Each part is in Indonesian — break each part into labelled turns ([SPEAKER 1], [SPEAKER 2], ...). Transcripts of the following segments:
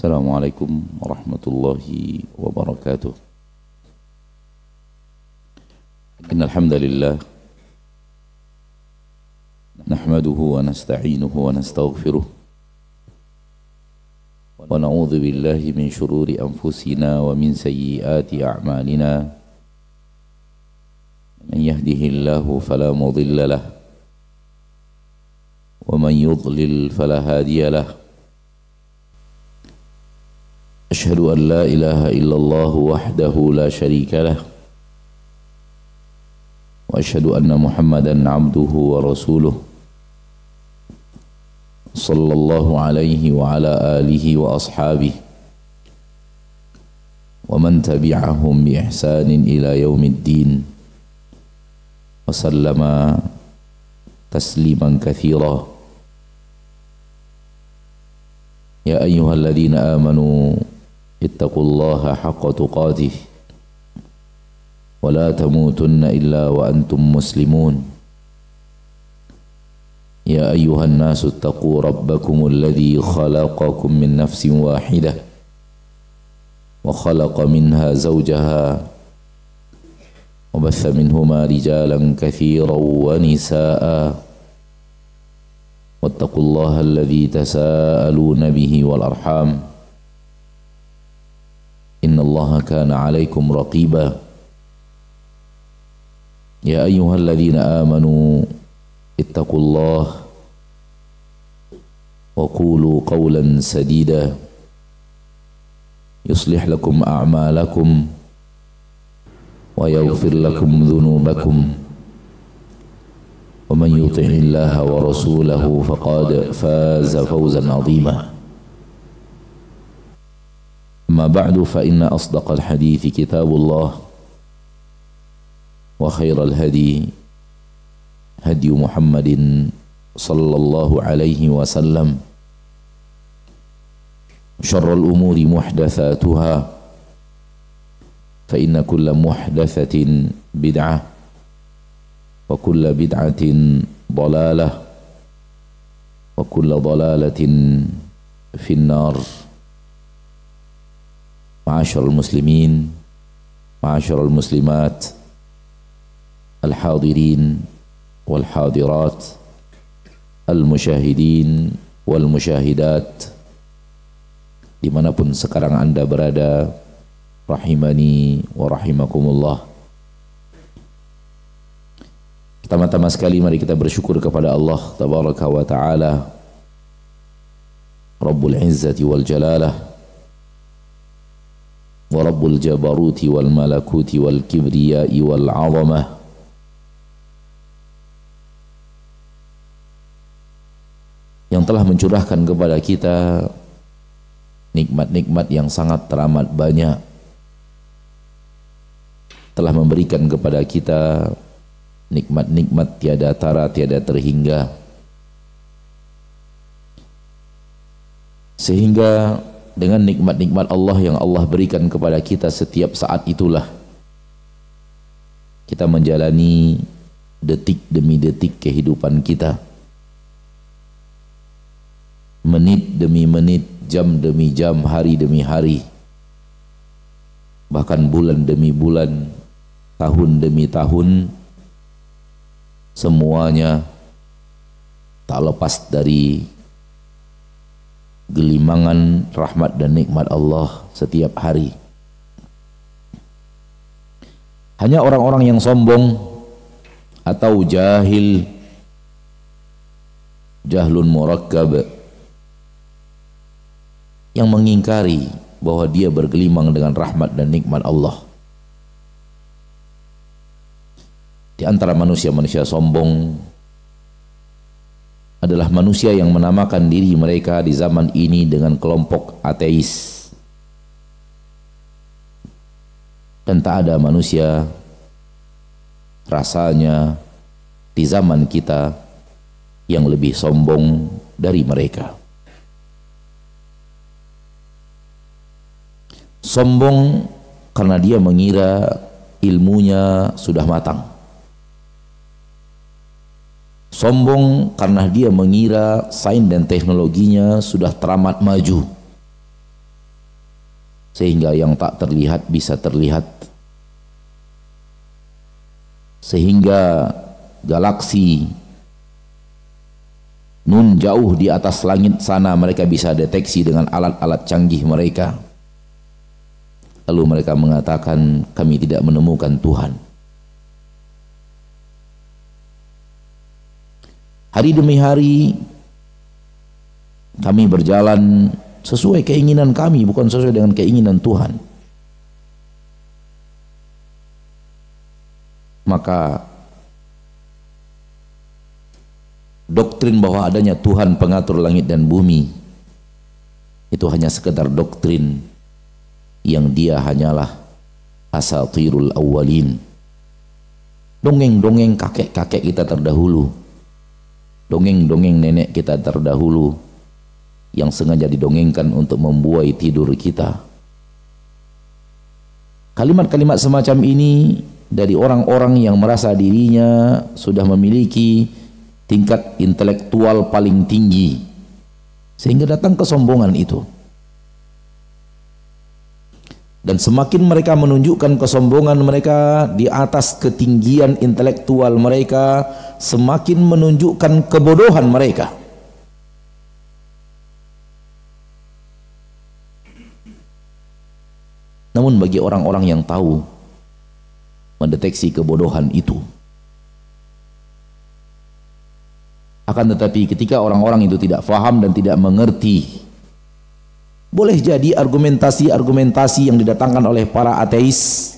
[SPEAKER 1] Assalamualaikum warahmatullahi wabarakatuh. Innal hamdalillah nahmaduhu wa nasta'inuhu wa nastaghfiruh wa na'udzu billahi min shururi anfusina wa min sayyiati a'malina. Man yahdihillahu fala mudilla lahu wa man yudlil fala hadiya lahu. Asyhadu an la ilaha illallah wahdahu la syarika lah wa asyhadu anna Muhammadan abduhu wa rasuluh sallallahu alaihi wa ala alihi wa ashabihi wa man tabi'ahum bi ihsanin ila yaumiddin wa sallama tasliman katsira. Ya ayyuhalladzina amanu ittaqullaha haqqa tuqatih wa la tamutunna illa wa antum muslimun. Ya ayyuhan nasu ittaqu rabbakumul ladzi khalaqakum min nafsin wahidah wa khalaqa minha zawjaha wa batha minhuma rijalan katsiran wa nisaa'a wattaqullaha alladzi tasaaluna bihi wal arham innallaha kana 'alaikum raqiba. Ya ayyuhalladzina amanu ittaqullaha wa qulu qawlan sadida yuslih lakum a'malakum wa yaghfir lakum dhunubakum wa man yuti'illaha wa rasulahu faqad faza fawzan 'azima. Amma ba'du fa inna asdaqal hadithi kitabullah wa khairal hadi hadi Muhammadin sallallahu alaihi wasallam. Syarrul umuri muhdatsatuha fa inna kulla muhdatsatin bid'ah wa kulla bid'atin dalalah wa kulla dalalatin finnar. Ma'asyiral muslimin, ma'asyiral muslimat, al-hadirin wal hadirat, al-musyahidin wal musyahidat, dimanapun sekarang Anda berada, rahimani wa rahimakumullah. Pertama-tama sekali mari kita bersyukur kepada Allah tabaraka wa ta'ala, Rabbul Izzati wal Jalalah wa Rabbul Jabaruti wal Malakuti wal Kibriyai wal 'Azamah, yang telah mencurahkan kepada kita nikmat-nikmat yang sangat teramat banyak, telah memberikan kepada kita nikmat-nikmat tiada tara, tiada terhingga, sehingga dengan nikmat-nikmat Allah yang Allah berikan kepada kita setiap saat itulah kita menjalani detik demi detik kehidupan kita, menit demi menit, jam demi jam, hari demi hari, bahkan bulan demi bulan, tahun demi tahun, semuanya tak lepas dari gelimangan rahmat dan nikmat Allah setiap hari. Hanya orang-orang yang sombong atau jahil, jahlun murakkab, yang mengingkari bahwa dia bergelimang dengan rahmat dan nikmat Allah. Di antara manusia-manusia sombong adalah manusia yang menamakan diri mereka di zaman ini dengan kelompok ateis. Dan tak ada manusia rasanya di zaman kita yang lebih sombong dari mereka. Sombong karena dia mengira ilmunya sudah matang. Sombong karena dia mengira sains dan teknologinya sudah teramat maju. sehingga yang tak terlihat bisa terlihat, sehingga galaksi nun jauh di atas langit sana mereka bisa deteksi dengan alat-alat canggih mereka. Lalu mereka mengatakan, kami tidak menemukan Tuhan. Hari demi hari kami berjalan sesuai keinginan kami, bukan sesuai dengan keinginan Tuhan. Maka doktrin bahwa adanya Tuhan pengatur langit dan bumi itu hanya sekedar doktrin yang dia hanyalah asatirul awwalin, dongeng-dongeng kakek-kakek kita terdahulu, dongeng-dongeng nenek kita terdahulu yang sengaja didongengkan untuk membuai tidur kita. Kalimat-kalimat semacam ini dari orang-orang yang merasa dirinya sudah memiliki tingkat intelektual paling tinggi, sehingga datang kesombongan itu. Dan semakin mereka menunjukkan kesombongan mereka di atas ketinggian intelektual mereka, semakin menunjukkan kebodohan mereka. Namun bagi orang-orang yang tahu mendeteksi kebodohan itu, akan tetapi ketika orang-orang itu tidak faham dan tidak mengerti, boleh jadi argumentasi-argumentasi yang didatangkan oleh para ateis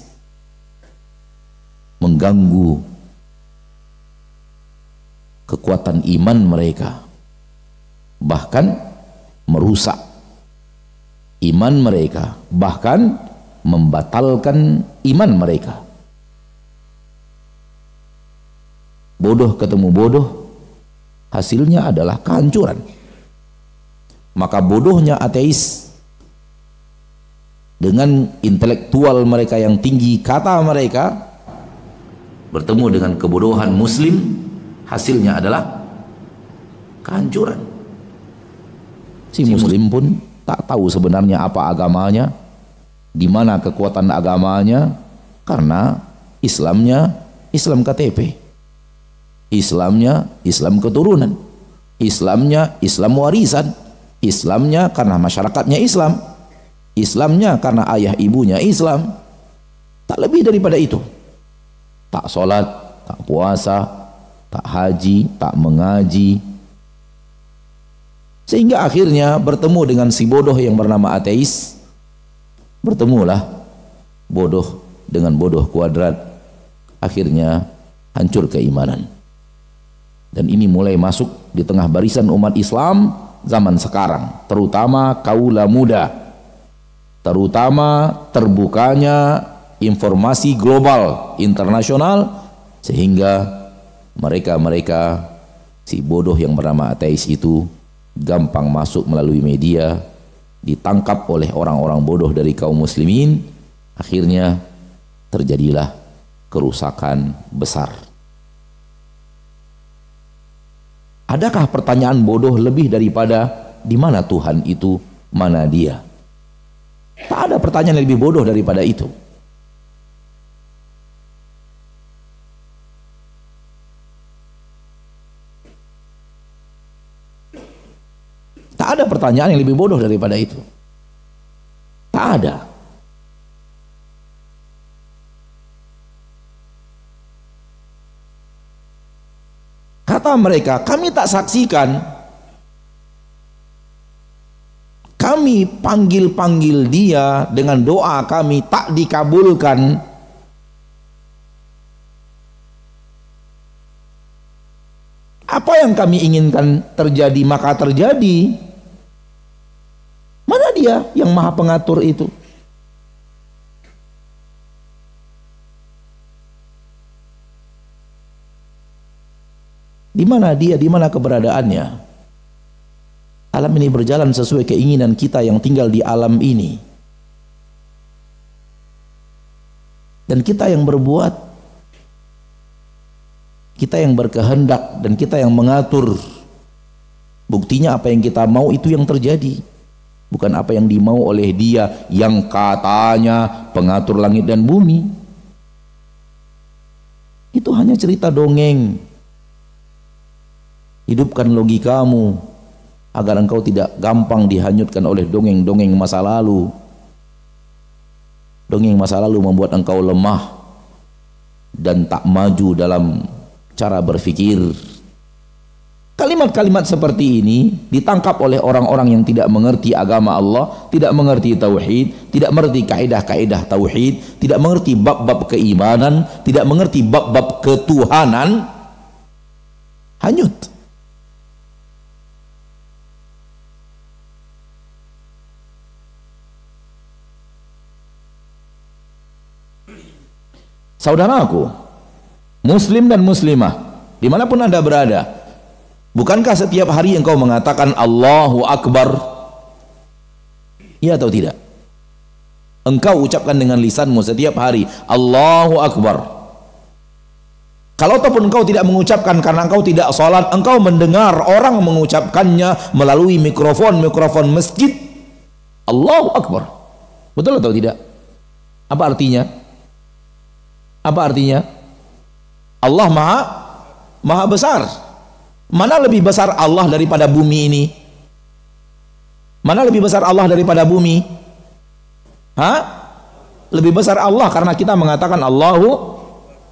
[SPEAKER 1] mengganggu kekuatan iman mereka, bahkan merusak iman mereka, bahkan membatalkan iman mereka. Bodoh ketemu bodoh, hasilnya adalah kehancuran. Maka bodohnya ateis dengan intelektual mereka yang tinggi, kata mereka, bertemu dengan kebodohan muslim, hasilnya adalah kehancuran. Si muslim pun tak tahu sebenarnya apa agamanya, di mana kekuatan agamanya, karena Islamnya Islam KTP, Islamnya Islam keturunan, Islamnya Islam warisan, Islamnya karena masyarakatnya Islam, Islamnya karena ayah ibunya Islam. Tak lebih daripada itu. Tak sholat, tak puasa, tak haji, tak mengaji, sehingga akhirnya bertemu dengan si bodoh yang bernama ateis. Bertemulah bodoh dengan bodoh kuadrat, akhirnya hancur keimanan. Dan ini mulai masuk di tengah barisan umat Islam zaman sekarang, terutama kaula muda, terutama terbukanya informasi global internasional, sehingga mereka si bodoh yang bernama ateis itu gampang masuk melalui media, ditangkap oleh orang-orang bodoh dari kaum muslimin, akhirnya terjadilah kerusakan besar. Adakah pertanyaan bodoh lebih daripada di mana Tuhan itu, mana dia? Tak ada pertanyaan yang lebih bodoh daripada itu. Tak ada pertanyaan yang lebih bodoh daripada itu. Tak ada. Kata mereka, kami tak saksikan, kami panggil-panggil dia dengan doa kami tak dikabulkan. Apa yang kami inginkan terjadi maka terjadi. Mana dia yang maha pengatur itu? Di mana dia, di mana keberadaannya? Alam ini berjalan sesuai keinginan kita yang tinggal di alam ini. Dan kita yang berbuat, kita yang berkehendak, dan kita yang mengatur. Buktinya apa yang kita mau itu yang terjadi. bukan apa yang dimau oleh dia yang katanya pengatur langit dan bumi. Itu hanya cerita dongeng. Hidupkan logikamu agar engkau tidak gampang dihanyutkan oleh dongeng-dongeng masa lalu. Dongeng masa lalu membuat engkau lemah dan tak maju dalam cara berpikir. Kalimat-kalimat seperti ini ditangkap oleh orang-orang yang tidak mengerti agama Allah, tidak mengerti tauhid, tidak mengerti kaidah-kaidah tauhid, tidak mengerti bab-bab keimanan, tidak mengerti bab-bab ketuhanan, hanyut. Saudaraku, muslim dan muslimah, dimanapun Anda berada, bukankah setiap hari engkau mengatakan Allahu Akbar? Iya atau tidak? Engkau ucapkan dengan lisanmu setiap hari Allahu Akbar. Kalau ataupun engkau tidak mengucapkan karena engkau tidak sholat, engkau mendengar orang mengucapkannya melalui mikrofon masjid, Allahu Akbar. Betul atau tidak? Apa artinya? Apa artinya? Allah maha besar. Mana lebih besar Allah daripada bumi ini? Mana lebih besar Allah daripada bumi? Lebih besar Allah karena kita mengatakan Allahu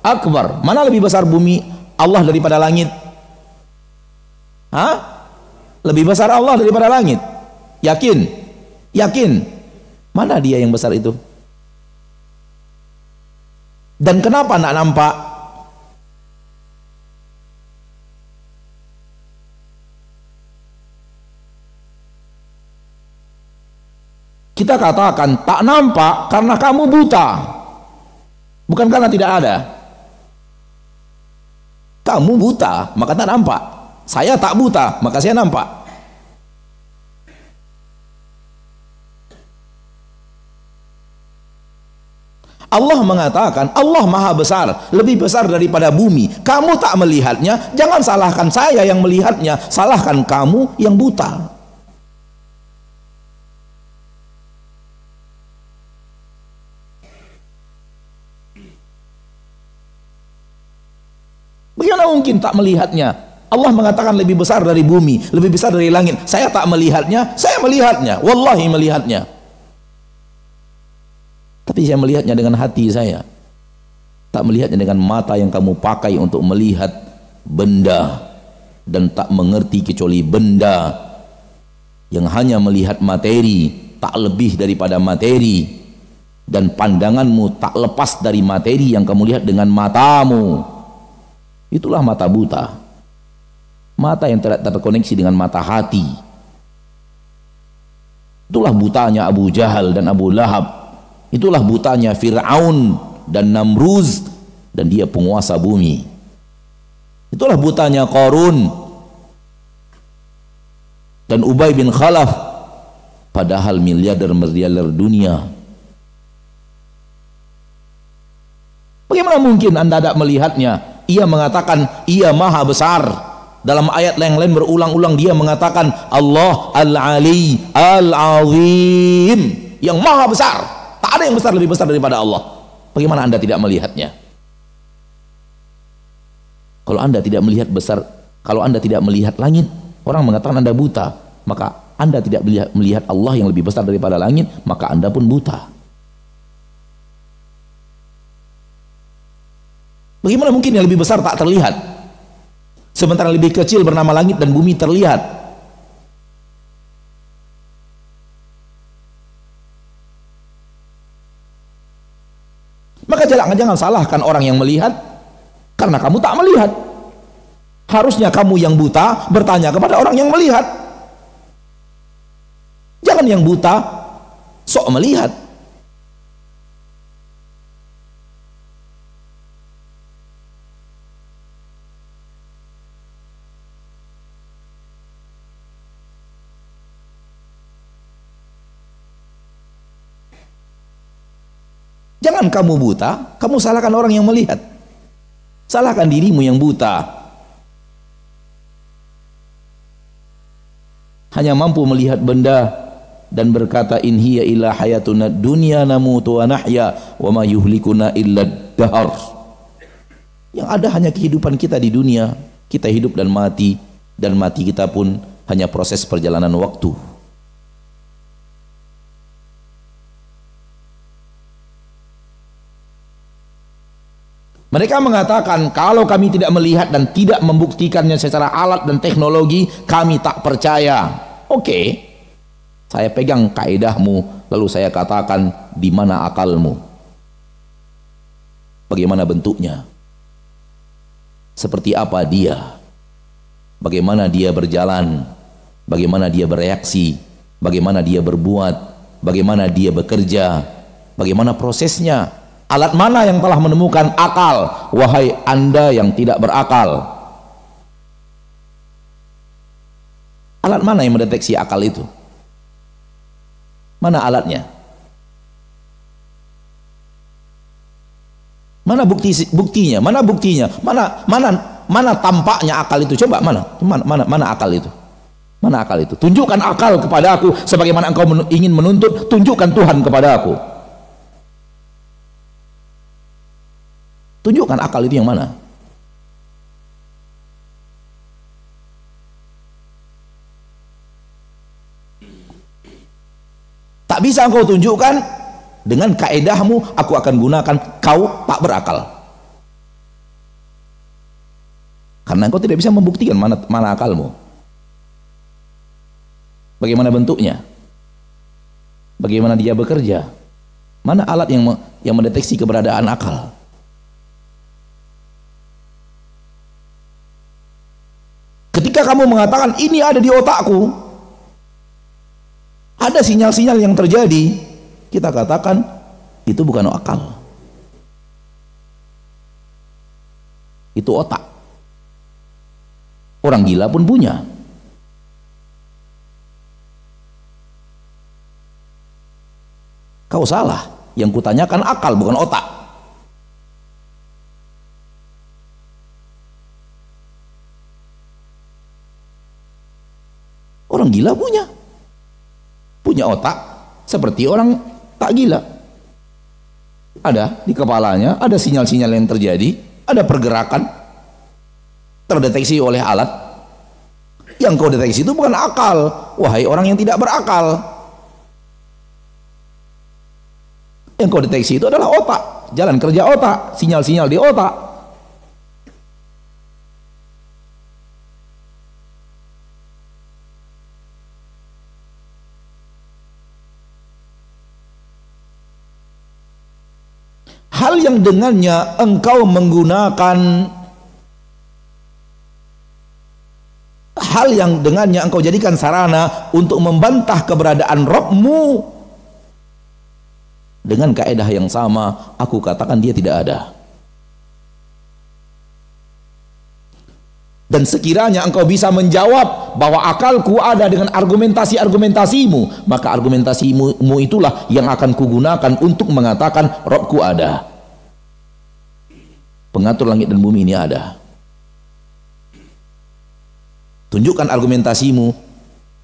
[SPEAKER 1] Akbar. Mana lebih besar bumi Allah daripada langit? Lebih besar Allah daripada langit. Yakin? Yakin? Mana dia yang besar itu? Dan kenapa nak nampak? Kita katakan tak nampak karena kamu buta, bukan karena tidak ada. Kamu buta maka tak nampak. Saya tak buta maka saya nampak. Allah mengatakan Allah maha besar, lebih besar daripada bumi. Kamu tak melihatnya, jangan salahkan saya yang melihatnya, salahkan kamu yang buta. Bagaimana mungkin tak melihatnya? Allah mengatakan lebih besar dari bumi, lebih besar dari langit. Saya tak melihatnya, saya melihatnya, wallahi melihatnya. Tapi saya melihatnya dengan hati saya, tak melihatnya dengan mata yang kamu pakai untuk melihat benda dan tak mengerti kecuali benda, yang hanya melihat materi, tak lebih daripada materi, dan pandanganmu tak lepas dari materi yang kamu lihat dengan matamu. Itulah mata buta, mata yang tidak terkoneksi dengan mata hati. Itulah butanya Abu Jahal dan Abu Lahab. Itulah butanya Fir'aun dan Namruz, dan dia penguasa bumi. Itulah butanya Qarun dan Ubay bin Khalaf, padahal miliarder dunia. Bagaimana mungkin Anda tidak melihatnya? Ia mengatakan ia maha besar. Dalam ayat yang lain berulang-ulang dia mengatakan Allah Al-Ali Al-Azim, yang maha besar. Tak ada yang besar lebih besar daripada Allah. Bagaimana Anda tidak melihatnya? Kalau Anda tidak melihat besar, kalau Anda tidak melihat langit, orang mengatakan Anda buta. Maka Anda tidak melihat Allah yang lebih besar daripada langit, maka Anda pun buta. Bagaimana mungkin yang lebih besar tak terlihat, sementara lebih kecil bernama langit dan bumi terlihat? Maka jangan salahkan orang yang melihat karena kamu tak melihat. Harusnya kamu yang buta bertanya kepada orang yang melihat. Jangan yang buta sok melihat. Jangan kamu buta, kamu salahkan orang yang melihat. Salahkan dirimu yang buta. Hanya mampu melihat benda dan berkata, in hiya illa hayatuna dunya namutu wa nahya wa ma yuhlikuna illa dahar. Yang ada hanya kehidupan kita di dunia, kita hidup dan mati kita pun hanya proses perjalanan waktu. Mereka mengatakan, kalau kami tidak melihat dan tidak membuktikannya secara alat dan teknologi, kami tak percaya. Oke, saya pegang kaedahmu, lalu saya katakan, di mana akalmu? Bagaimana bentuknya? Seperti apa dia? Bagaimana dia berjalan? Bagaimana dia bereaksi? Bagaimana dia berbuat? Bagaimana dia bekerja? Bagaimana prosesnya? Alat mana yang telah menemukan akal? Wahai Anda yang tidak berakal. Alat mana yang mendeteksi akal itu? Mana alatnya? Mana buktinya? Mana buktinya? Mana tampaknya akal itu? Coba mana akal itu? Mana akal itu? Tunjukkan akal kepada aku, sebagaimana engkau ingin menuntut, tunjukkan Tuhan kepada aku. Tunjukkan akal itu yang mana? Tak bisa engkau tunjukkan, dengan kaedahmu aku akan gunakan, kau tak berakal. Karena engkau tidak bisa membuktikan mana akalmu. Bagaimana bentuknya? Bagaimana dia bekerja? Mana alat yang mendeteksi keberadaan akal? Ketika kamu mengatakan ini ada di otakku, ada sinyal-sinyal yang terjadi, kita katakan itu bukan akal, itu otak. Orang gila pun punya. Kau salah, yang kutanyakan akal bukan otak. Orang gila punya otak seperti orang tak gila. Ada di kepalanya, ada sinyal-sinyal yang terjadi, ada pergerakan terdeteksi oleh alat. Yang kau deteksi itu bukan akal, wahai orang yang tidak berakal. Yang kau deteksi itu adalah otak, jalan kerja otak, sinyal-sinyal di otak. Hal yang dengannya engkau menggunakan, hal yang dengannya engkau jadikan sarana untuk membantah keberadaan Rabbmu, dengan kaedah yang sama aku katakan dia tidak ada. Dan sekiranya engkau bisa menjawab bahwa akalku ada dengan argumentasi-argumentasimu, maka argumentasimu itulah yang akan kugunakan untuk mengatakan Rabbku ada, pengatur langit dan bumi ini ada. Tunjukkan argumentasimu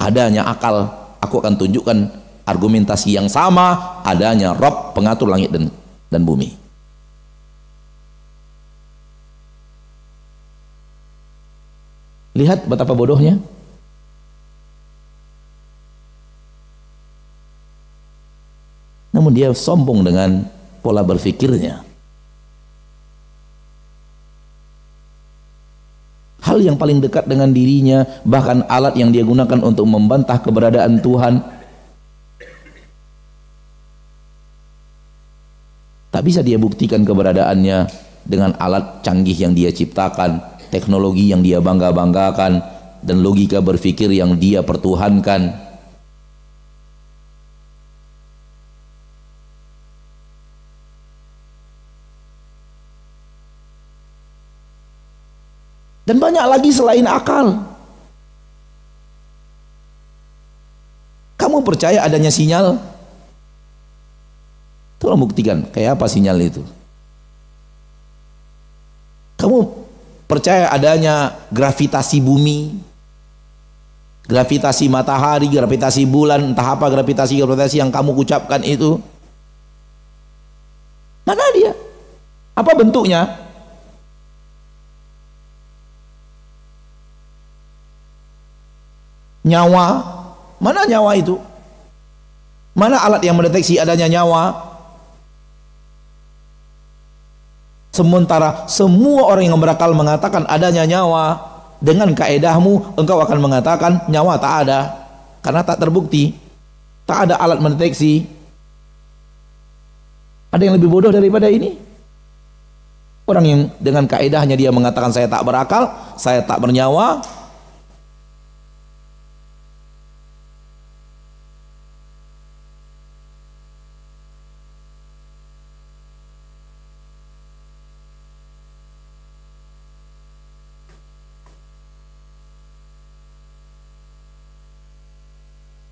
[SPEAKER 1] adanya akal, aku akan tunjukkan argumentasi yang sama adanya Rabb, pengatur langit dan bumi. Lihat betapa bodohnya. Namun dia sombong dengan pola berfikirnya. Hal yang paling dekat dengan dirinya, bahkan alat yang dia gunakan untuk membantah keberadaan Tuhan, tak bisa dia buktikan keberadaannya dengan alat canggih yang dia ciptakan, teknologi yang dia bangga-banggakan, dan logika berpikir yang dia pertuhankan. Dan banyak lagi selain akal. Kamu percaya adanya sinyal? Tolong buktikan, kayak apa sinyal itu? Kamu percaya adanya gravitasi bumi? Gravitasi matahari, gravitasi bulan, entah apa gravitasi yang kamu ucapkan itu. Mana dia? Apa bentuknya? Nyawa. Mana nyawa itu? Mana alat yang mendeteksi adanya nyawa? Sementara semua orang yang berakal mengatakan adanya nyawa, dengan kaedahmu engkau akan mengatakan nyawa tak ada, karena tak terbukti, tak ada alat mendeteksi. Ada yang lebih bodoh daripada ini? Orang yang dengan kaedahnya dia mengatakan saya tak berakal, saya tak bernyawa.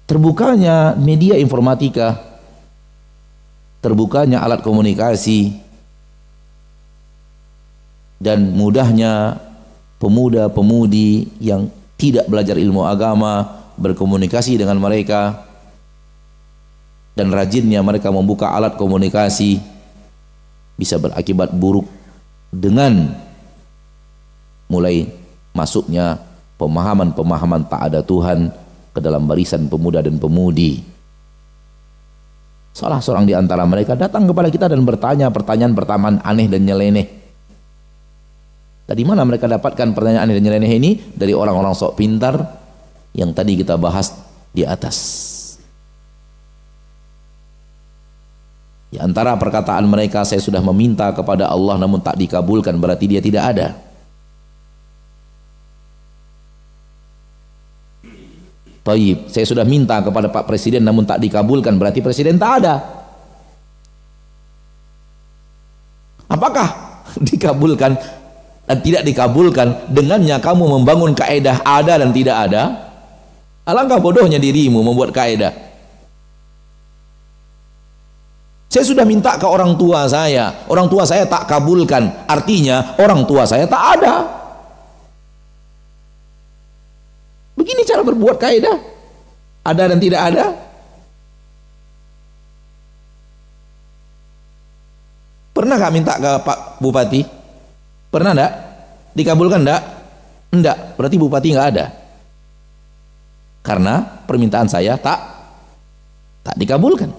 [SPEAKER 1] Terbukanya media informatika, terbukanya alat komunikasi, dan mudahnya pemuda-pemudi yang tidak belajar ilmu agama berkomunikasi dengan mereka, dan rajinnya mereka membuka alat komunikasi, bisa berakibat buruk dengan mulai masuknya pemahaman-pemahaman tak ada Tuhan ke dalam barisan pemuda dan pemudi. Salah seorang di antara mereka datang kepada kita dan bertanya pertanyaan aneh dan nyeleneh. Dari mana mereka dapatkan pertanyaan aneh dan nyeleneh ini? Dari orang-orang sok pintar yang tadi kita bahas di atas. Di antara perkataan mereka, saya sudah meminta kepada Allah namun tak dikabulkan, berarti dia tidak ada. Taib, saya sudah minta kepada Pak Presiden namun tak dikabulkan, berarti Presiden tak ada. Apakah dikabulkan dan tidak dikabulkan dengannya kamu membangun kaedah ada dan tidak ada? Alangkah bodohnya dirimu membuat kaedah. Saya sudah minta ke orang tua saya tak kabulkan, artinya orang tua saya tak ada. Begini cara berbuat kaidah, ada dan tidak ada. Pernah gak minta ke Pak Bupati? Pernah enggak? Dikabulkan enggak? Enggak, berarti Bupati enggak ada. Karena permintaan saya tak dikabulkan.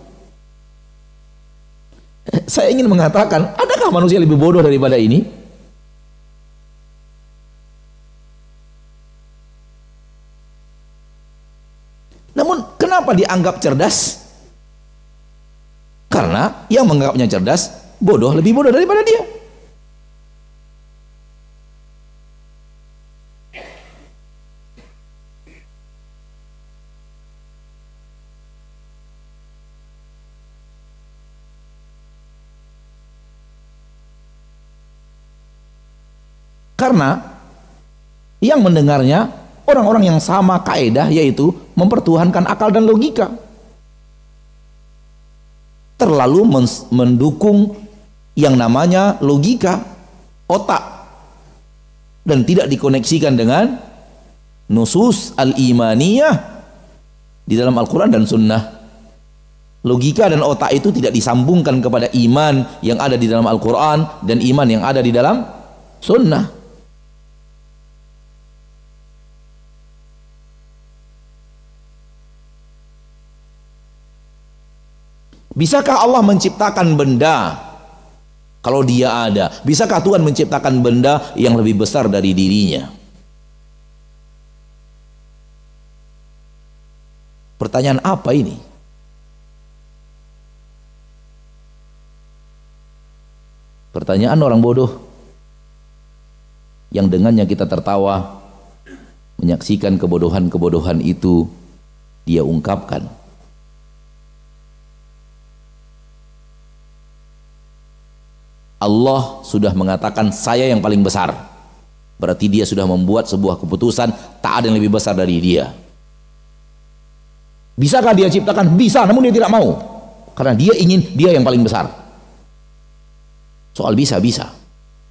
[SPEAKER 1] Saya ingin mengatakan, adakah manusia lebih bodoh daripada ini? Namun kenapa dianggap cerdas? Karena yang menganggapnya cerdas bodoh lebih bodoh daripada dia. Karena yang mendengarnya orang-orang yang sama kaedah, yaitu mempertuhankan akal dan logika, terlalu mendukung yang namanya logika, otak, dan tidak dikoneksikan dengan nusus al-imaniyah di dalam Al-Quran dan Sunnah. Logika dan otak itu tidak disambungkan kepada iman yang ada di dalam Al-Quran dan iman yang ada di dalam Sunnah. Bisakah Allah menciptakan benda kalau dia ada? Bisakah Tuhan menciptakan benda yang lebih besar dari dirinya? Pertanyaan apa ini? Pertanyaan orang bodoh yang dengannya kita tertawa, menyaksikan kebodohan-kebodohan itu dia ungkapkan. Allah sudah mengatakan saya yang paling besar, berarti dia sudah membuat sebuah keputusan tak ada yang lebih besar dari dia. Bisakah dia ciptakan? Bisa, namun dia tidak mau, karena dia ingin dia yang paling besar. Soal bisa,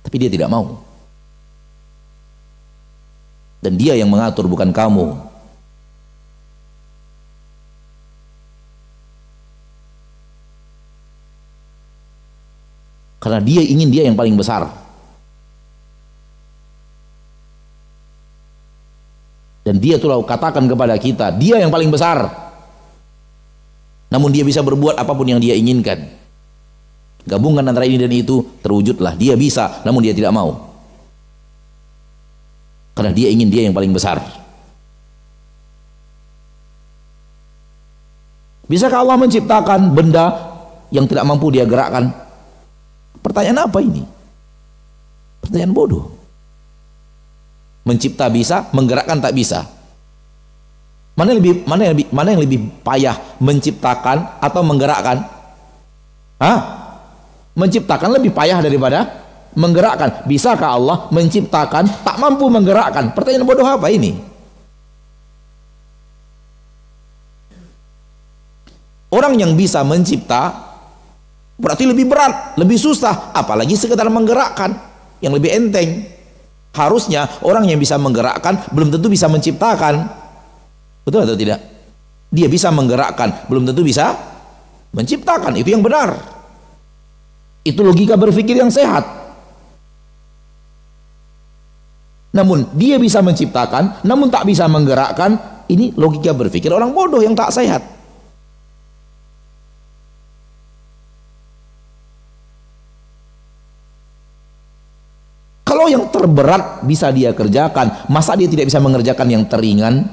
[SPEAKER 1] tapi dia tidak mau, dan dia yang mengatur bukan kamu. Karena dia ingin dia yang paling besar. Dan dia telah katakan kepada kita, dia yang paling besar. Namun dia bisa berbuat apapun yang dia inginkan. Gabungkan antara ini dan itu, terwujudlah. Dia bisa, namun dia tidak mau. Karena dia ingin dia yang paling besar. Bisakah Allah menciptakan benda yang tidak mampu dia gerakkan? Pertanyaan apa ini? Pertanyaan bodoh. Mencipta bisa, menggerakkan tak bisa. Mana yang lebih payah, menciptakan atau menggerakkan? Hah? Menciptakan lebih payah daripada menggerakkan. Bisakah Allah menciptakan tak mampu menggerakkan? Pertanyaan bodoh apa ini? Orang yang bisa mencipta berarti lebih berat, lebih susah, apalagi sekedar menggerakkan yang lebih enteng. Harusnya orang yang bisa menggerakkan belum tentu bisa menciptakan. Betul atau tidak? Dia bisa menggerakkan, belum tentu bisa menciptakan. Itu yang benar. Itu logika berpikir yang sehat. Namun dia bisa menciptakan, namun tak bisa menggerakkan. Ini logika berpikir orang bodoh yang tak sehat. Kalau yang terberat bisa dia kerjakan, masa dia tidak bisa mengerjakan yang teringan?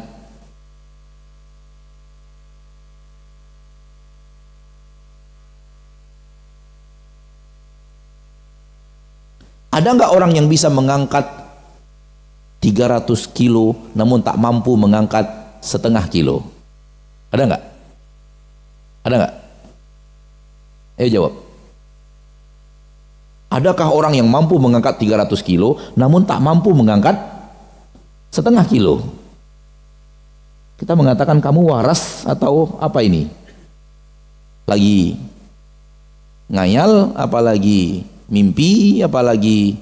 [SPEAKER 1] Ada nggak orang yang bisa mengangkat 300 kilo namun tak mampu mengangkat setengah kilo? Ada nggak? Ada nggak? Ayo jawab. Adakah orang yang mampu mengangkat 300 kilo namun tak mampu mengangkat setengah kilo? Kita mengatakan kamu waras atau apa ini? Lagi ngayal, apalagi mimpi, apalagi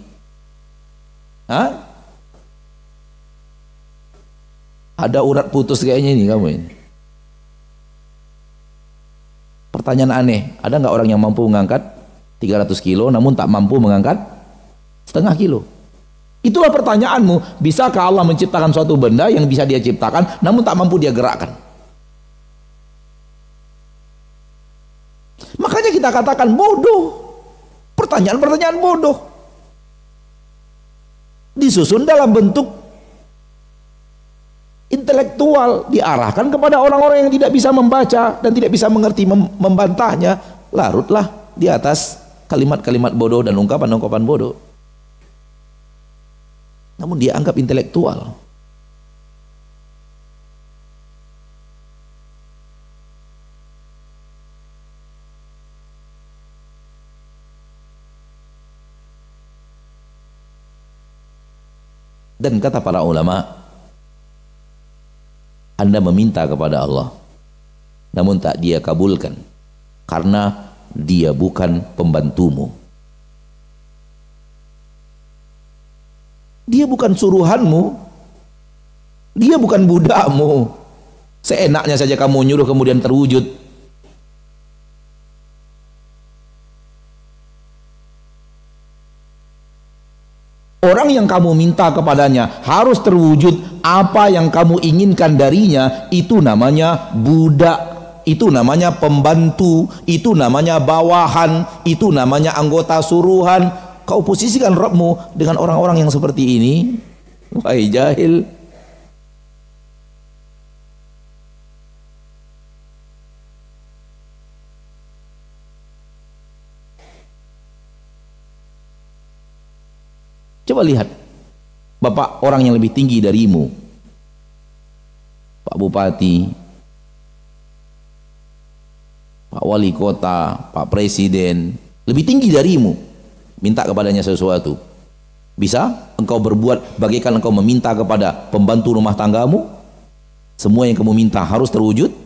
[SPEAKER 1] ada urat putus kayaknya ini kamu ini. Pertanyaan aneh, ada nggak orang yang mampu mengangkat 300 kilo namun tak mampu mengangkat setengah kilo? Itulah pertanyaanmu. Bisakah Allah menciptakan suatu benda yang bisa dia ciptakan namun tak mampu dia gerakkan? Makanya kita katakan bodoh. Pertanyaan-pertanyaan bodoh disusun dalam bentuk intelektual, diarahkan kepada orang-orang yang tidak bisa membaca dan tidak bisa mengerti membantahnya, larutlah di atas kalimat-kalimat bodoh dan ungkapan-ungkapan bodoh. Namun dia anggap intelektual. Dan kata para ulama, Anda meminta kepada Allah namun tak dia kabulkan karena dia bukan pembantumu. Dia bukan suruhanmu. Dia bukan budakmu. Seenaknya saja kamu nyuruh kemudian terwujud. Orang yang kamu minta kepadanya harus terwujud apa yang kamu inginkan darinya. Itu namanya budak, itu namanya pembantu, itu namanya bawahan, itu namanya anggota suruhan. Kau posisikan Rabbmu dengan orang-orang yang seperti ini, wahai jahil. Coba lihat, Bapak orang yang lebih tinggi darimu, Pak Bupati, Pak Wali Kota, Pak Presiden, lebih tinggi darimu, minta kepadanya sesuatu. Bisa engkau berbuat bagaikan engkau meminta kepada pembantu rumah tanggamu? Semua yang kamu minta harus terwujud?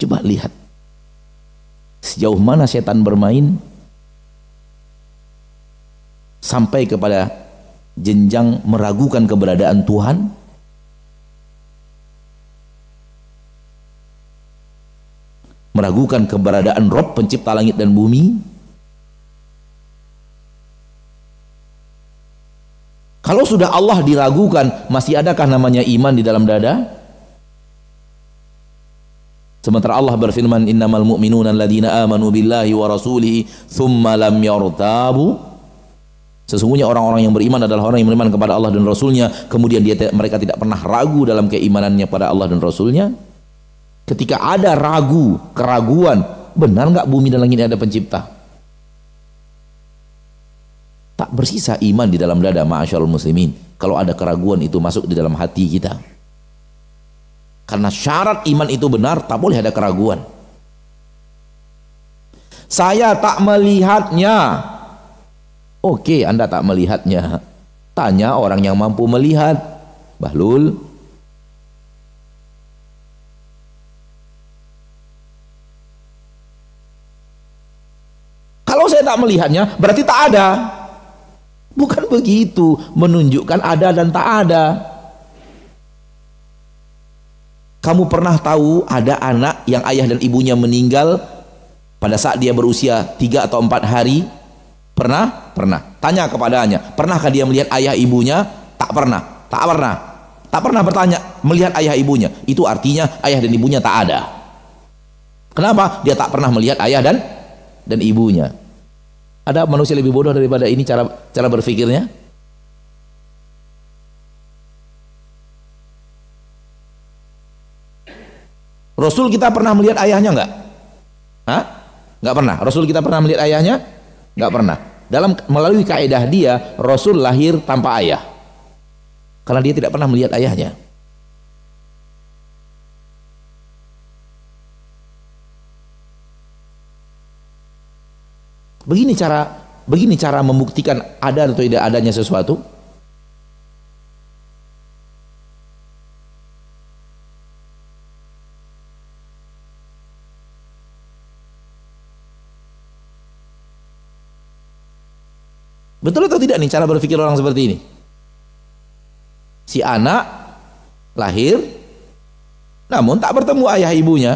[SPEAKER 1] Coba lihat sejauh mana setan bermain. sampai kepada jenjang meragukan keberadaan Tuhan? Meragukan keberadaan Rabb pencipta langit dan bumi? Kalau sudah Allah diragukan, masih adakah namanya iman di dalam dada? Sementara Allah berfirman, innamal mu'minuna alladzina amanu billahi wa rasulihi thumma lam yartabu. Sesungguhnya orang-orang yang beriman adalah orang yang beriman kepada Allah dan Rasulnya, kemudian mereka tidak pernah ragu dalam keimanannya pada Allah dan Rasulnya. Ketika ada ragu, keraguan, benar nggak bumi dan langit ada pencipta? Tak bersisa iman di dalam dada, ma'asyarul muslimin, kalau ada keraguan itu masuk di dalam hati kita. Karena syarat iman itu benar, tak boleh ada keraguan. Saya tak melihatnya. Oke, Anda tak melihatnya. Tanya orang yang mampu melihat. Bahlul, kalau saya tak melihatnya, berarti tak ada. Bukan begitu, menunjukkan ada dan tak ada. Kamu pernah tahu ada anak yang ayah dan ibunya meninggal pada saat dia berusia 3 atau 4 hari? Pernah? Pernah. Tanya kepadanya, pernahkah dia melihat ayah ibunya? Tak pernah. Tak pernah. Tak pernah bertanya melihat ayah ibunya. Itu artinya ayah dan ibunya tak ada. Kenapa? Dia tak pernah melihat ayah dan ibunya. Ada manusia lebih bodoh daripada ini cara berpikirnya? Rasul kita pernah melihat ayahnya enggak? Hah? Enggak pernah. Rasul kita pernah melihat ayahnya? Enggak pernah. Melalui kaidah dia, Rasul lahir tanpa ayah. Karena dia tidak pernah melihat ayahnya. Begini cara membuktikan ada atau tidak adanya sesuatu. Betul atau tidak nih cara berpikir orang seperti ini? Si anak lahir, namun tak bertemu ayah ibunya.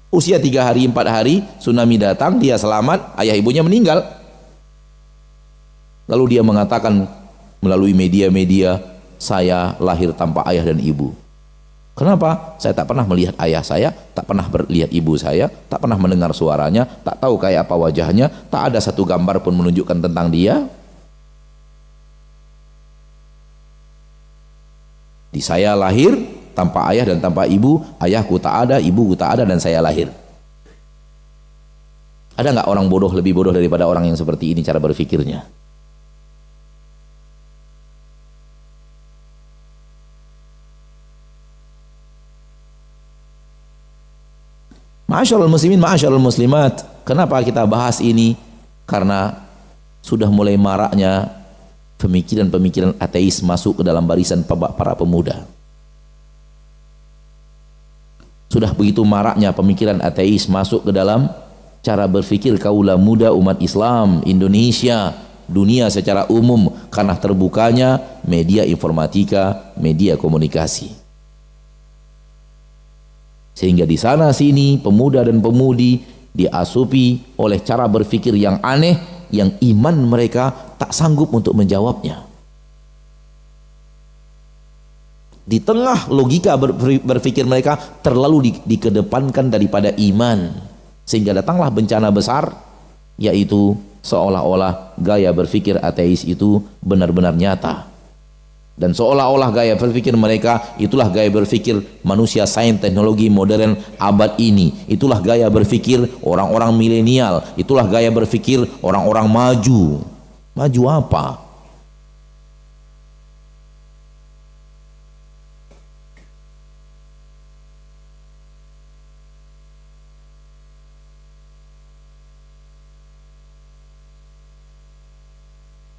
[SPEAKER 1] Usia 3 hari, 4 hari, tsunami datang, dia selamat, ayah ibunya meninggal. Lalu dia mengatakan melalui media-media, saya lahir tanpa ayah dan ibu. Kenapa? Saya tak pernah melihat ayah saya, tak pernah melihat ibu saya, tak pernah mendengar suaranya, tak tahu kayak apa wajahnya, tak ada satu gambar pun menunjukkan tentang dia. Di saya lahir tanpa ayah dan tanpa ibu, ayahku tak ada, ibuku tak ada, dan saya lahir. Ada nggak orang bodoh lebih bodoh daripada orang yang seperti ini cara berpikirnya? Ma'asyarul muslimin, ma'asyarul muslimat, kenapa kita bahas ini? Karena sudah mulai maraknya pemikiran-pemikiran ateis masuk ke dalam barisan para pemuda. Sudah begitu maraknya pemikiran ateis masuk ke dalam cara berpikir kaula muda umat Islam Indonesia, dunia secara umum, karena terbukanya media informatika, media komunikasi. Sehingga di sana sini pemuda dan pemudi diasupi oleh cara berpikir yang aneh, yang iman mereka tak sanggup untuk menjawabnya. Di tengah logika berpikir mereka terlalu dikedepankan daripada iman, sehingga datanglah bencana besar, yaitu seolah-olah gaya berpikir ateis itu benar-benar nyata, dan seolah-olah gaya berpikir mereka itulah gaya berpikir manusia sains teknologi modern abad ini, itulah gaya berpikir orang-orang milenial, itulah gaya berpikir orang-orang maju. Maju apa?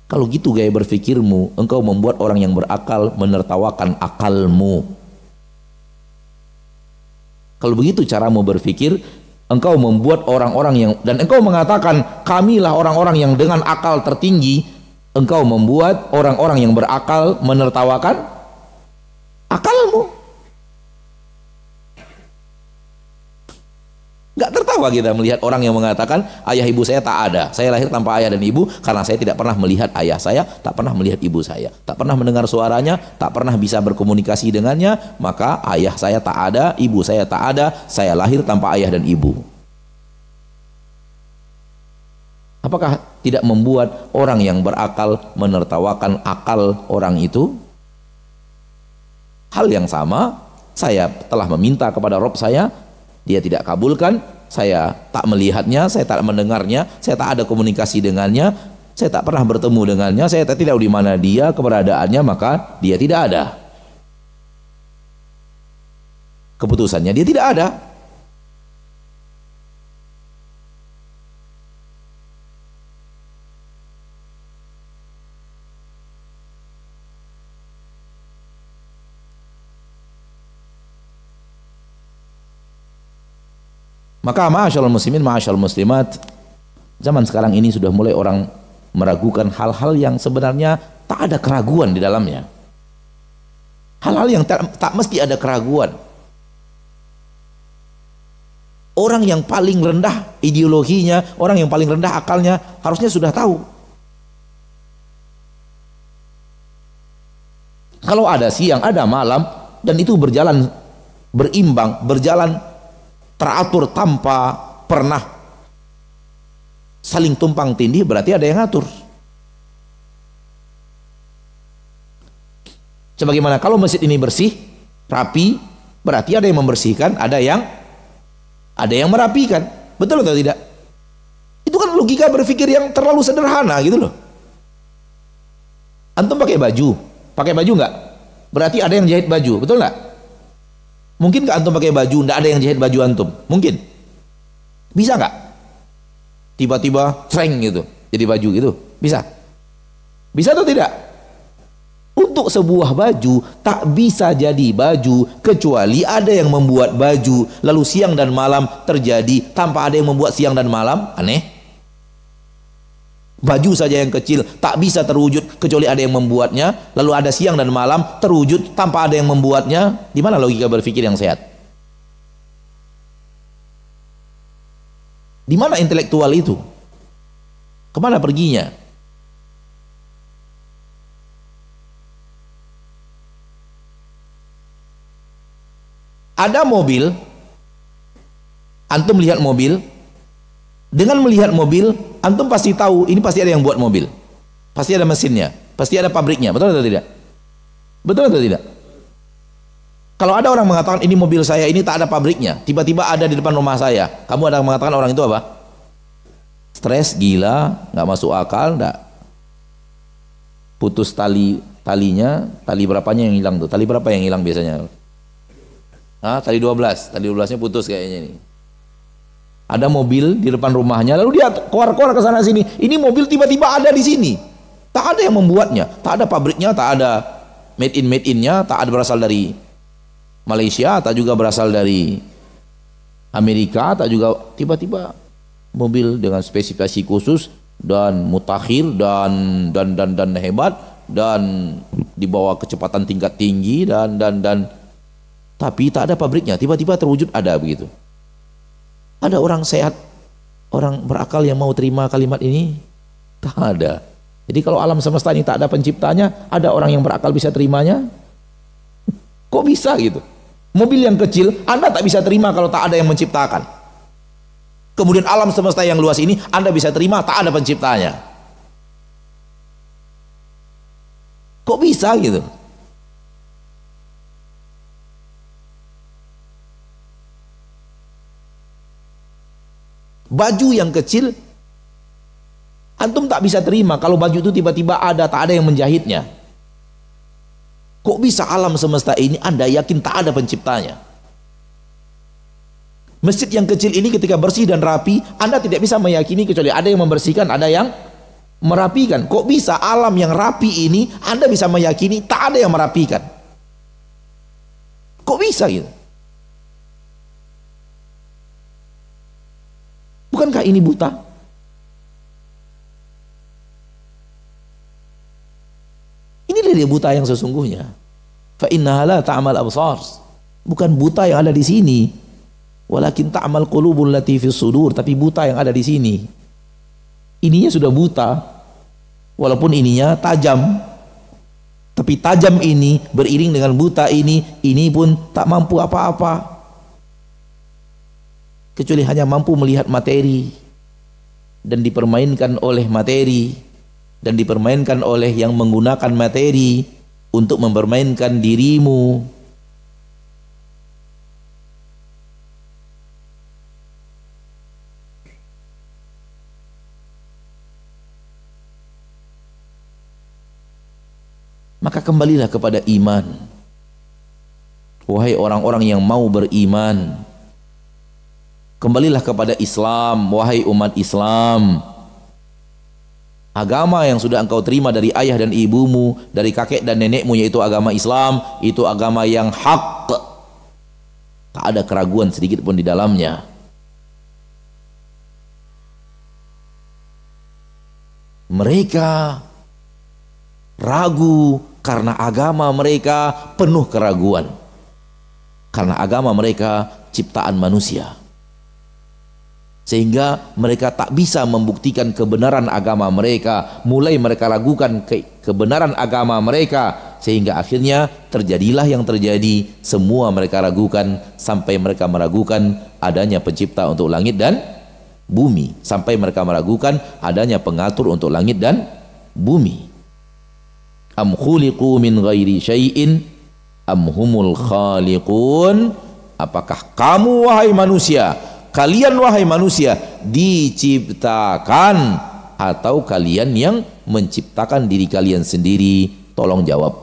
[SPEAKER 1] Kalau gitu gaya berpikirmu, engkau membuat orang yang berakal menertawakan akalmu. Kalau begitu caramu berpikir, engkau membuat orang-orang yang, dan engkau mengatakan kamilah orang-orang yang dengan akal tertinggi, Engkau membuat orang-orang yang berakal menertawakan akalmu. Gak tertawa kita melihat orang yang mengatakan ayah ibu saya tak ada, saya lahir tanpa ayah dan ibu karena saya tidak pernah melihat ayah saya, tak pernah melihat ibu saya, tak pernah mendengar suaranya, tak pernah bisa berkomunikasi dengannya, maka ayah saya tak ada, ibu saya tak ada, saya lahir tanpa ayah dan ibu. Apakah tidak membuat orang yang berakal menertawakan akal orang itu? Hal yang sama, saya telah meminta kepada Rob saya, dia tidak kabulkan, saya tak melihatnya, saya tak mendengarnya, saya tak ada komunikasi dengannya, saya tak pernah bertemu dengannya, saya tak tahu di mana dia, keberadaannya, maka dia tidak ada. Keputusannya dia tidak ada. Maka ma'asyarul muslimin, ma'asyarul muslimat, zaman sekarang ini sudah mulai orang meragukan hal-hal yang sebenarnya tak ada keraguan di dalamnya. Hal-hal yang tak mesti ada keraguan. Orang yang paling rendah ideologinya, orang yang paling rendah akalnya harusnya sudah tahu. Kalau ada siang, ada malam, dan itu berjalan berimbang, berjalan teratur tanpa pernah saling tumpang tindih, berarti ada yang ngatur. Sebagaimana kalau masjid ini bersih, rapi, berarti ada yang membersihkan, ada yang merapikan. Betul atau tidak? Itu kan logika berpikir yang terlalu sederhana gitu loh. Antum pakai baju nggak? Berarti ada yang jahit baju, betul nggak? Mungkin nggak antum pakai baju, nggak ada yang jahit baju antum? Mungkin? Bisa nggak? Tiba-tiba treng gitu, jadi baju gitu, bisa? Bisa atau tidak? Untuk sebuah baju tak bisa jadi baju kecuali ada yang membuat baju, lalu siang dan malam terjadi tanpa ada yang membuat siang dan malam. Aneh. Baju saja yang kecil tak bisa terwujud kecuali ada yang membuatnya, lalu ada siang dan malam terwujud tanpa ada yang membuatnya. Di mana logika berpikir yang sehat? Di mana intelektual itu? Kemana perginya? Ada mobil, antum melihat mobil, dengan melihat mobil, antum pasti tahu ini pasti ada yang buat mobil, pasti ada mesinnya, pasti ada pabriknya, betul atau tidak? Betul atau tidak? Kalau ada orang mengatakan ini mobil saya ini tak ada pabriknya, tiba-tiba ada di depan rumah saya, kamu ada mengatakan orang itu apa? Stres, gila, nggak masuk akal, nggak? Putus talinya, tali berapanya yang hilang tuh? Tali berapa yang hilang biasanya? Tali 12, tali 12-nya putus kayaknya ini. Ada mobil di depan rumahnya, lalu dia keluar-keluar ke sana sini. Ini mobil tiba-tiba ada di sini. Tak ada yang membuatnya, tak ada pabriknya, tak ada made in-nya, tak ada berasal dari Malaysia, tak juga berasal dari Amerika, tak juga tiba-tiba mobil dengan spesifikasi khusus dan mutakhir dan hebat dan dibawa kecepatan tingkat tinggi dan tapi tak ada pabriknya, tiba-tiba terwujud ada begitu. Ada orang sehat, orang berakal yang mau terima kalimat ini? Tak ada. Jadi kalau alam semesta ini tak ada penciptanya, ada orang yang berakal bisa terimanya? Kok bisa gitu? Mobil yang kecil Anda tak bisa terima kalau tak ada yang menciptakan. Kemudian alam semesta yang luas ini Anda bisa terima tak ada penciptanya. Kok bisa gitu? Baju yang kecil antum tak bisa terima kalau baju itu tiba-tiba ada, tak ada yang menjahitnya. Kok bisa alam semesta ini Anda yakin tak ada penciptanya? Masjid yang kecil ini ketika bersih dan rapi, Anda tidak bisa meyakini kecuali ada yang membersihkan, ada yang merapikan. Kok bisa alam yang rapi ini Anda bisa meyakini tak ada yang merapikan? Kok bisa gitu? Bukankah ini buta? boleh dia buta yang sesungguhnya. Fa innaha la ta'mal absar. Bukan buta yang ada di sini. Walakin ta'mal qulubul lati fis sudur, tapi buta yang ada di sini. Ininya sudah buta. Walaupun ininya tajam. Tapi tajam ini beriring dengan buta ini pun tak mampu apa-apa. Kecuali hanya mampu melihat materi dan dipermainkan oleh materi dan dipermainkan oleh yang menggunakan materi untuk mempermainkan dirimu. Maka kembalilah kepada iman. Wahai orang-orang yang mau beriman, kembalilah kepada Islam, wahai umat Islam. Agama yang sudah engkau terima dari ayah dan ibumu, dari kakek dan nenekmu, yaitu agama Islam, itu agama yang hak. Tak ada keraguan sedikit pun di dalamnya. Mereka ragu karena agama mereka penuh keraguan. Karena agama mereka ciptaan manusia. Sehingga mereka tak bisa membuktikan kebenaran agama mereka. Mulai mereka ragukan kebenaran agama mereka, sehingga akhirnya terjadilah yang terjadi. Semua mereka ragukan, sampai mereka meragukan adanya pencipta untuk langit dan bumi, sampai mereka meragukan adanya pengatur untuk langit dan bumi. Am khuliqu min ghairi syai'in am humul khaliqun. Apakah kamu wahai manusia, kalian wahai manusia diciptakan, atau kalian yang menciptakan diri kalian sendiri? Tolong jawab.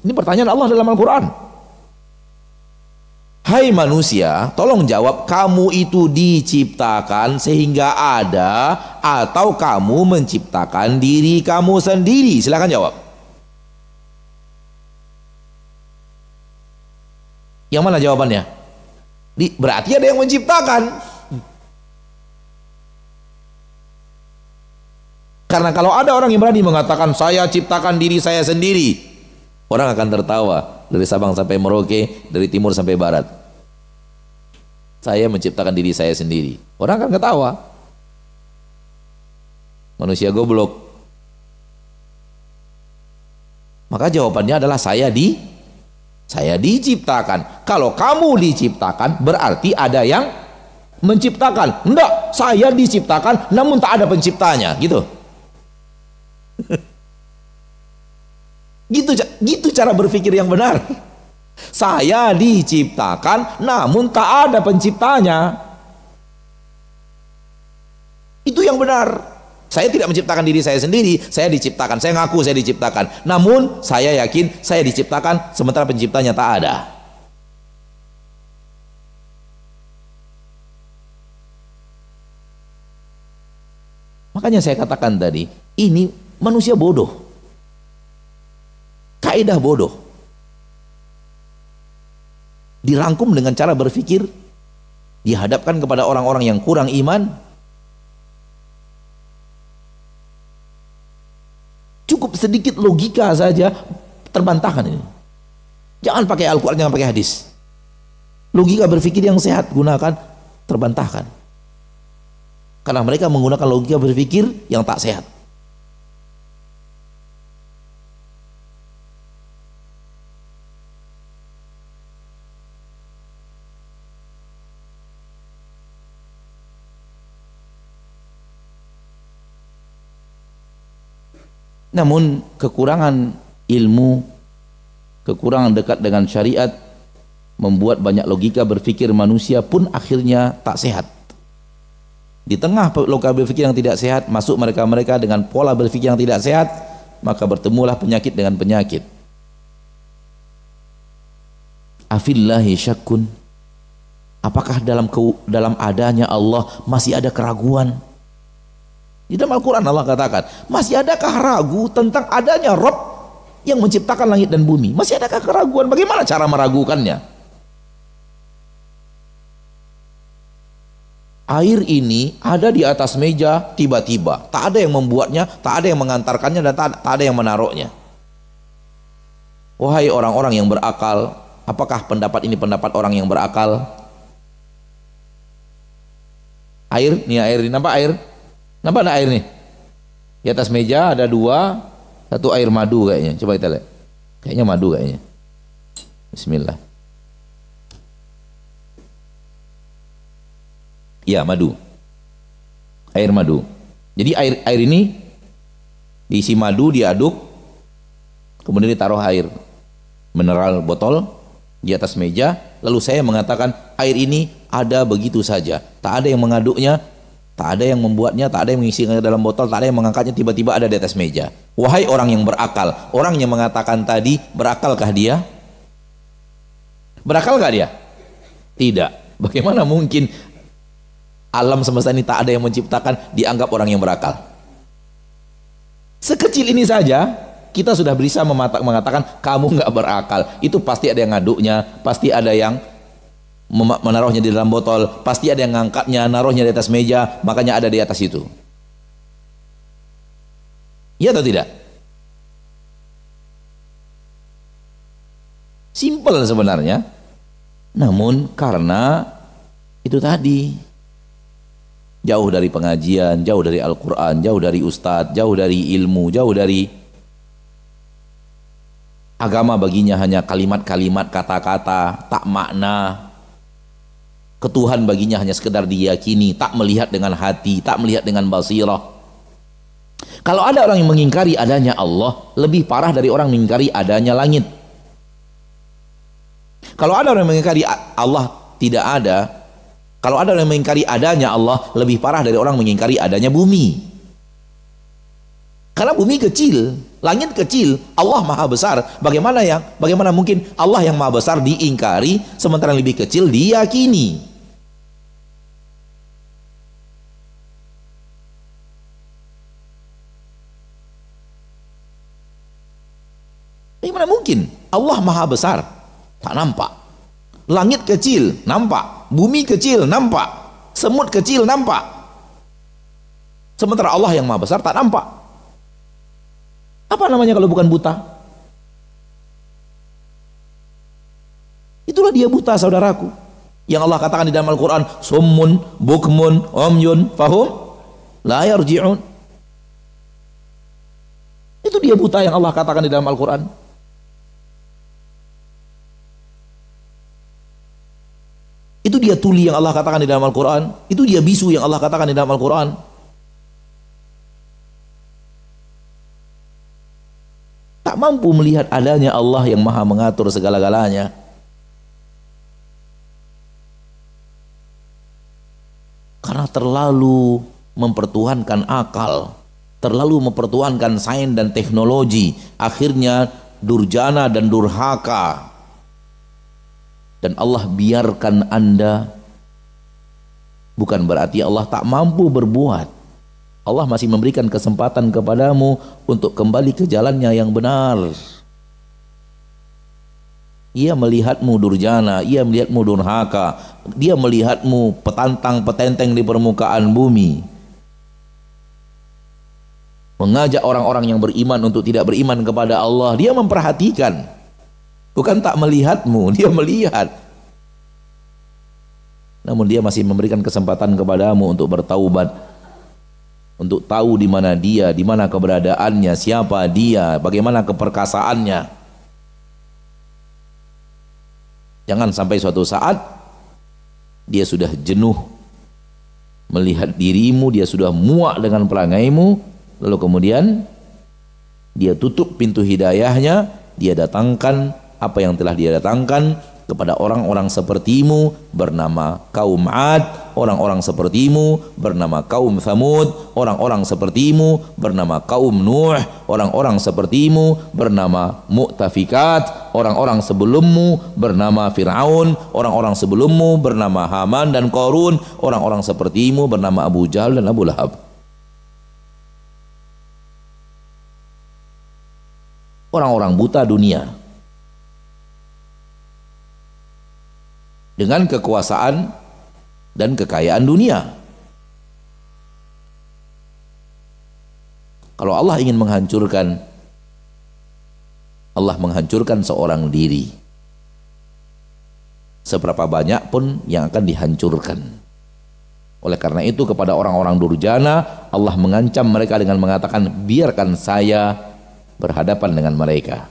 [SPEAKER 1] Ini pertanyaan Allah dalam Al-Quran. Hai manusia, tolong jawab, kamu itu diciptakan sehingga ada, atau kamu menciptakan diri kamu sendiri? Silakan jawab. Yang mana jawabannya? Berarti ada yang menciptakan. Karena kalau ada orang yang berani mengatakan saya ciptakan diri saya sendiri, orang akan tertawa. Dari Sabang sampai Merauke, dari timur sampai barat. Saya menciptakan diri saya sendiri. Orang akan ketawa. Manusia goblok. Maka jawabannya adalah saya diciptakan. Kalau kamu diciptakan, berarti ada yang menciptakan. Enggak, saya diciptakan namun tak ada penciptanya, gitu. Gitu cara berpikir yang benar. Saya diciptakan namun tak ada penciptanya. Itu yang benar. Saya tidak menciptakan diri saya sendiri, saya diciptakan. Saya ngaku saya diciptakan, namun saya yakin saya diciptakan sementara penciptanya tak ada. Makanya saya katakan tadi, ini manusia bodoh. Kaidah bodoh. Dirangkum dengan cara berpikir, dihadapkan kepada orang-orang yang kurang iman. Cukup sedikit logika saja terbantahkan ini. Jangan pakai Al-Quran, jangan pakai hadis. Logika berpikir yang sehat gunakan, terbantahkan. Karena mereka menggunakan logika berpikir yang tak sehat. Namun kekurangan ilmu, kekurangan dekat dengan syariat membuat banyak logika berpikir manusia pun akhirnya tak sehat. Di tengah logika berpikir yang tidak sehat, masuk mereka-mereka dengan pola berpikir yang tidak sehat, maka bertemulah penyakit dengan penyakit. Afillahi syakkun. Apakah dalam adanya Allah masih ada keraguan? Di dalam Al-Quran Allah katakan, masih adakah ragu tentang adanya Rabb yang menciptakan langit dan bumi? Masih adakah keraguan? Bagaimana cara meragukannya? Air ini ada di atas meja tiba-tiba, tak ada yang membuatnya, tak ada yang mengantarkannya, dan tak ada yang menaruhnya. Wahai orang-orang yang berakal, apakah pendapat ini pendapat orang yang berakal? Air, nih air, nampak air? Nampak ada air nih? Di atas meja ada dua, satu air madu kayaknya. Coba kita lihat. Kayaknya madu kayaknya. Bismillah. Ya, madu. Air madu. Jadi air ini diisi madu, diaduk, kemudian ditaruh air mineral botol di atas meja. Lalu saya mengatakan air ini ada begitu saja, tak ada yang mengaduknya, tak ada yang membuatnya, tak ada yang mengisinya dalam botol, tak ada yang mengangkatnya, tiba-tiba ada di atas meja. Wahai orang yang berakal, orang yang mengatakan tadi, berakalkah dia? Berakalkah dia? Tidak. Bagaimana mungkin alam semesta ini tak ada yang menciptakan, dianggap orang yang berakal? Sekecil ini saja kita sudah bisa mengatakan kamu nggak berakal. Itu pasti ada yang ngaduknya, pasti ada yang menaruhnya di dalam botol, pasti ada yang ngangkatnya, naruhnya di atas meja, makanya ada di atas itu. Iya atau tidak? Simple sebenarnya, namun karena itu tadi, jauh dari pengajian, jauh dari Al-Quran, jauh dari ustadz, jauh dari ilmu, jauh dari agama, baginya hanya kalimat-kalimat, kata-kata, tak makna. Ketuhan baginya hanya sekedar diyakini, tak melihat dengan hati, tak melihat dengan basirah. Kalau ada orang yang mengingkari adanya Allah, lebih parah dari orang mengingkari adanya langit. Kalau ada orang yang mengingkari Allah tidak ada, kalau ada orang yang mengingkari adanya Allah, lebih parah dari orang mengingkari adanya bumi. Karena bumi kecil, langit kecil, Allah maha besar. Bagaimana mungkin Allah yang maha besar diingkari, sementara yang lebih kecil diyakini? Bagaimana mungkin Allah maha besar? Tak nampak. Langit kecil, nampak. Bumi kecil, nampak. Semut kecil, nampak. Sementara Allah yang maha besar tak nampak. Apa namanya kalau bukan buta? Itulah dia buta, saudaraku. Yang Allah katakan di dalam Al-Quran, summun, bukmun, umyun, fahum, la yarji'un. Itu dia buta yang Allah katakan di dalam Al-Quran. Itu dia tuli yang Allah katakan di dalam Al-Quran. Itu dia bisu yang Allah katakan di dalam Al-Quran. Tak mampu melihat adanya Allah yang maha mengatur segala-galanya. Karena terlalu mempertuhankan akal, terlalu mempertuhankan sains dan teknologi, akhirnya durjana dan durhaka. Dan Allah biarkan Anda, bukan berarti Allah tak mampu berbuat. Allah masih memberikan kesempatan kepadamu untuk kembali ke jalannya yang benar. Ia melihatmu durjana, ia melihatmu durhaka, dia melihatmu petantang petenteng di permukaan bumi, mengajak orang-orang yang beriman untuk tidak beriman kepada Allah. Dia memperhatikan, bukan tak melihatmu, dia melihat. Namun dia masih memberikan kesempatan kepadamu untuk bertaubat, untuk tahu di mana dia, di mana keberadaannya, siapa dia, bagaimana keperkasaannya. Jangan sampai suatu saat dia sudah jenuh melihat dirimu, dia sudah muak dengan perangaimu, lalu kemudian dia tutup pintu hidayahnya, dia datangkan apa yang telah dia datangkan kepada orang-orang sepertimu bernama kaum Ad, orang-orang sepertimu bernama kaum Thamud, orang-orang sepertimu bernama kaum Nuh, orang-orang sepertimu bernama Mu'tafikat, orang-orang sebelummu bernama Fir'aun, orang-orang sebelummu bernama Haman dan Qarun, orang-orang sepertimu bernama Abu Jahal dan Abu Lahab. Orang-orang buta dunia dengan kekuasaan dan kekayaan dunia. Kalau Allah ingin menghancurkan, Allah menghancurkan seorang diri. Seberapa banyak pun yang akan dihancurkan. Oleh karena itu kepada orang-orang durjana Allah mengancam mereka dengan mengatakan, biarkan saya berhadapan dengan mereka.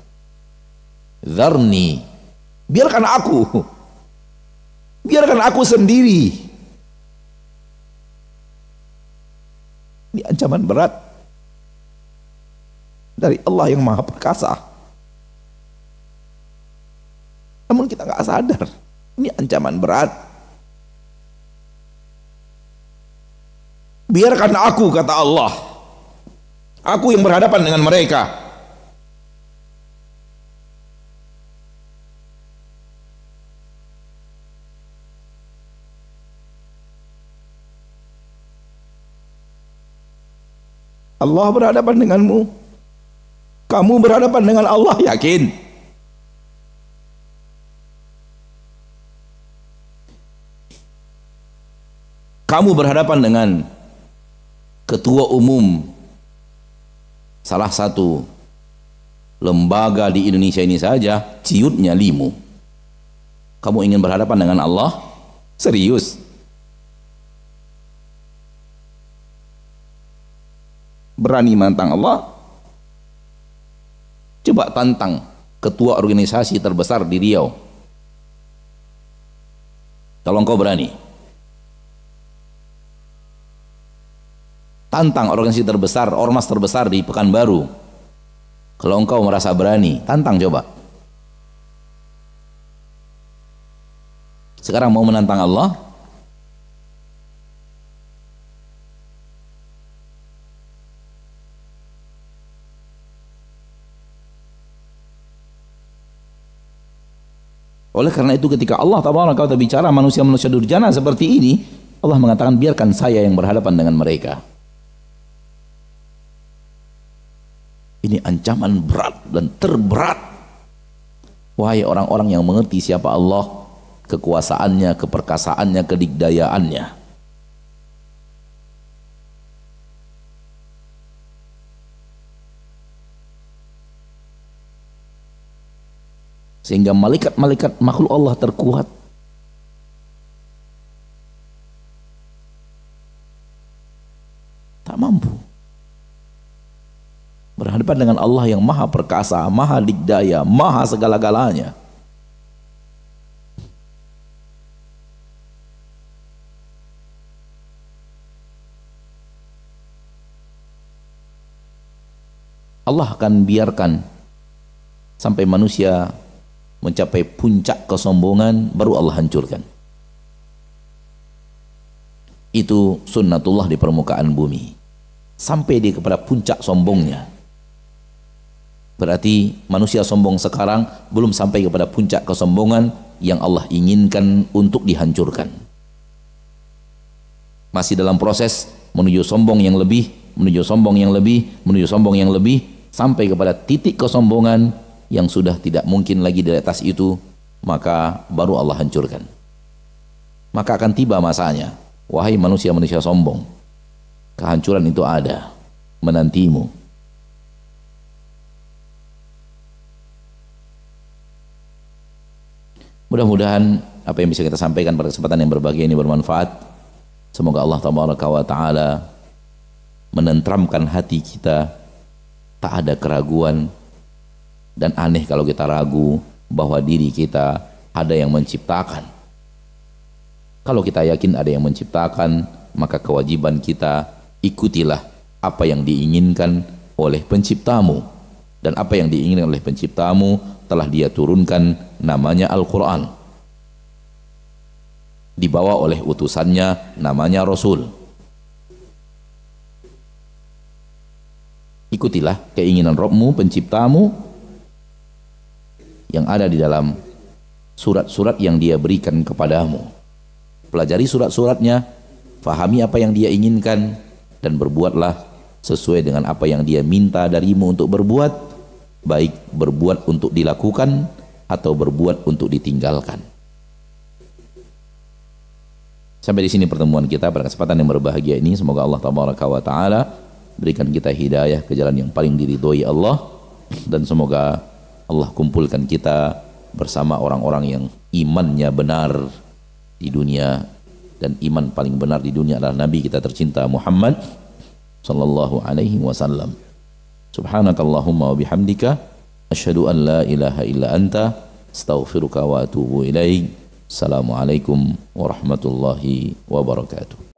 [SPEAKER 1] Dzarni, biarkan aku sendiri. Ini ancaman berat dari Allah yang Maha Perkasa. Namun kita nggak sadar, ini ancaman berat. Biarkan aku, kata Allah, aku yang berhadapan dengan mereka. Allah berhadapan denganmu, kamu berhadapan dengan Allah, yakin? Kamu berhadapan dengan ketua umum salah satu lembaga di Indonesia ini saja, ciutnya limu. Kamu ingin berhadapan dengan Allah? Serius? Berani menantang Allah? Coba tantang ketua organisasi terbesar di Riau. Kalau engkau berani. Tantang organisasi terbesar, ormas terbesar di Pekanbaru. Kalau engkau merasa berani, tantang coba. Sekarang mau menantang Allah? Oleh karena itu ketika Allah Taala bicara manusia-manusia durjana seperti ini, Allah mengatakan biarkan saya yang berhadapan dengan mereka. Ini ancaman berat dan terberat. Wahai orang-orang yang mengerti siapa Allah, kekuasaannya, keperkasaannya, kedikdayaannya. Sehingga malaikat-malaikat makhluk Allah terkuat. Tak mampu berhadapan dengan Allah yang maha perkasa, maha dikdaya, maha segala-galanya. Allah akan biarkan sampai manusia mencapai puncak kesombongan, baru Allah hancurkan. Itu sunnatullah di permukaan bumi. Sampai dia kepada puncak sombongnya. Berarti manusia sombong sekarang belum sampai kepada puncak kesombongan yang Allah inginkan untuk dihancurkan. Masih dalam proses menuju sombong yang lebih, menuju sombong yang lebih, menuju sombong yang lebih, sampai kepada titik kesombongan yang sudah tidak mungkin lagi di atas itu, maka baru Allah hancurkan. Maka akan tiba masanya, wahai manusia-manusia sombong, kehancuran itu ada menantimu. Mudah-mudahan apa yang bisa kita sampaikan pada kesempatan yang berbahagia ini bermanfaat. Semoga Allah Taala menentramkan hati kita, tak ada keraguan. Dan aneh kalau kita ragu bahwa diri kita ada yang menciptakan. Kalau kita yakin ada yang menciptakan, maka kewajiban kita ikutilah apa yang diinginkan oleh penciptamu. Dan apa yang diinginkan oleh penciptamu telah dia turunkan, namanya Al-Quran. Dibawa oleh utusannya, namanya Rasul. Ikutilah keinginan Rabbmu, penciptamu, yang ada di dalam surat-surat yang dia berikan kepadamu. Pelajari surat-suratnya, fahami apa yang dia inginkan, dan berbuatlah sesuai dengan apa yang dia minta darimu untuk berbuat, baik berbuat untuk dilakukan atau berbuat untuk ditinggalkan. Sampai di sini pertemuan kita pada kesempatan yang berbahagia ini. Semoga Allah Taala berikan kita hidayah ke jalan yang paling diridhoi Allah, dan semoga Allah kumpulkan kita bersama orang-orang yang imannya benar di dunia, dan iman paling benar di dunia adalah Nabi kita tercinta Muhammad sallallahu alaihi wasallam. Subhanakallahumma wa bihamdika asyhadu an la ilaha illa anta astaghfiruka wa atubu ilaik. Assalamualaikum warahmatullahi wabarakatuh.